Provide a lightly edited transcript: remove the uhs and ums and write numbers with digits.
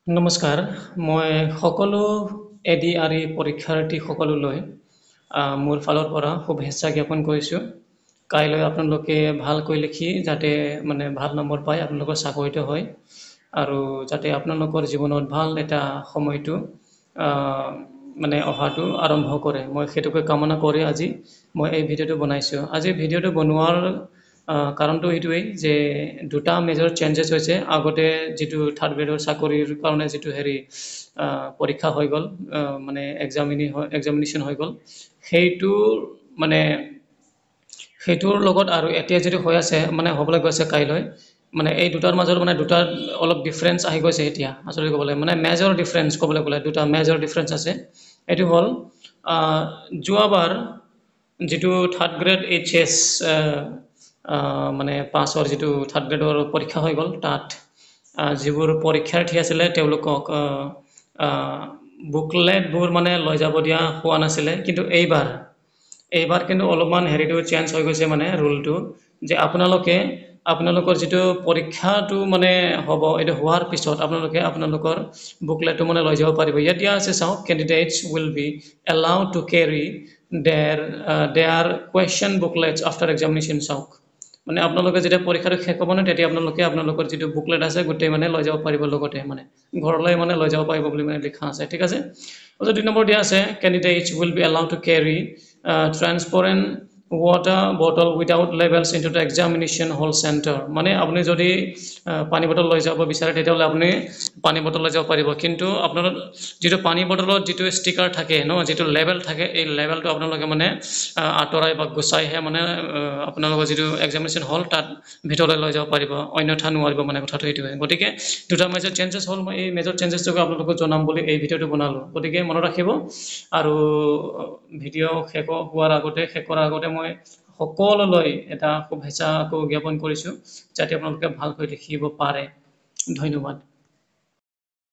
নমস্কাৰ, মই সকলো এডিআৰই পৰীক্ষাৰ্থীসকললৈ মোৰ ফালৰ পৰা শুভেচ্ছা জ্ঞাপন কৰিছোঁ। কাইলৈ আপোনালোকে ভালকৈ লিখি যাতে ভাল নম্বৰ পায়, আপোনালোকৰ চাকৰিটো হয় আৰু যাতে আপোনালোকৰ জীৱনত ভাল এটা সময়টো অহাটো আৰম্ভ কৰে। মই সেইটোকে কামনা কৰি আজি মই এই ভিডিঅ'টো বনাইছোঁ। আজি ভিডিঅ'টো বনোৱাৰ কাৰণটো এইটোৱেই যে দুটা মেজৰ চেঞ্জেছ হৈছে। আগতে যিটো থাৰ্ড গ্ৰেডৰ চাকৰিৰ কাৰণে যিটো পৰীক্ষা হৈ গ'ল, এক্সামিনেশ্যন হৈ গ'ল, সেইটোৰ লগত আৰু এতিয়া যিটো হৈ আছে হ'বলৈ গৈছে কাইলৈ, এই দুটাৰ মাজত দুটা অলপ ডিফাৰেঞ্চ আহি গৈছে এতিয়া। আচলতে ক'বলৈ মেজৰ ডিফাৰেঞ্চ ক'বলৈ গ'লে দুটা মেজৰ ডিফাৰেঞ্চ আছে। এইটো হ'ল যোৱাবাৰ যিটো থাৰ্ড গ্ৰেড HS পাছৰ যিটো থাৰ্ড গ্ৰেডৰ পৰীক্ষা হৈ গ'ল, তাত যিবোৰ পৰীক্ষাৰ্থী আছিলে তেওঁলোকক বুকলেটবোৰ লৈ যাব দিয়া হোৱা নাছিলে। কিন্তু এইবাৰ কিন্তু অলপমান চেঞ্জ হৈ গৈছে, ৰুলটো যে আপোনালোকৰ যিটো পৰীক্ষাটো হ'ব, এইটো হোৱাৰ পিছত আপোনালোকৰ বুকলেটটো লৈ যাব পাৰিব। ইয়াত দিয়া আছে চাওক, candidates will be allowed to carry their question booklets after examination. চাওক, আপোনালোকে যেতিয়া পৰীক্ষাটো শেষ হ'ব তেতিয়া আপোনালোকৰ যিটো বুকলেট আছে গোটেই লৈ যাব পাৰিব, লগতে ঘৰলৈ লৈ যাব পাৰিব বুলি লিখা আছে। ঠিক আছে। 2 নম্বৰ দিয়া আছে, candidates will be allowed to carry transparent water bottle without labels into the examination hall center। আপুনি যদি পানী বটল লৈ যাব বিচাৰে তেতিয়াহ'লে আপুনি পানী বটল লৈ যাব পাৰিব। কিন্তু আপোনাৰ যিটো পানী বটলত যিটো ষ্টিকাৰ থাকে যিটো লেবেল থাকে, এই লেবেলটো আপোনালোকে আঁতৰাই বা গুচাইহে আপোনালোকৰ যিটো এক্সামিনেশ্যন হল তাত ভিতৰলৈ লৈ যাব পাৰিব, অন্যথা নোৱাৰিব। কথাটো এইটোৱে। গতিকে দুটা মেজৰ চেঞ্জেছ হ'ল। মই এই মেজৰ চেঞ্জেছটোকে আপোনালোকক জনাম বুলি এই ভিডিঅ'টো বনালোঁ। গতিকে মনত ৰাখিব। আৰু ভিডিঅ' শেষ কৰাৰ আগতে মই সকলোলৈ এটা শুভেচ্ছা জ্ঞাপন কৰিছোঁ, যাতে আপোনালোকে ভালকৈ লিখিব পাৰে। ধন্যবাদ।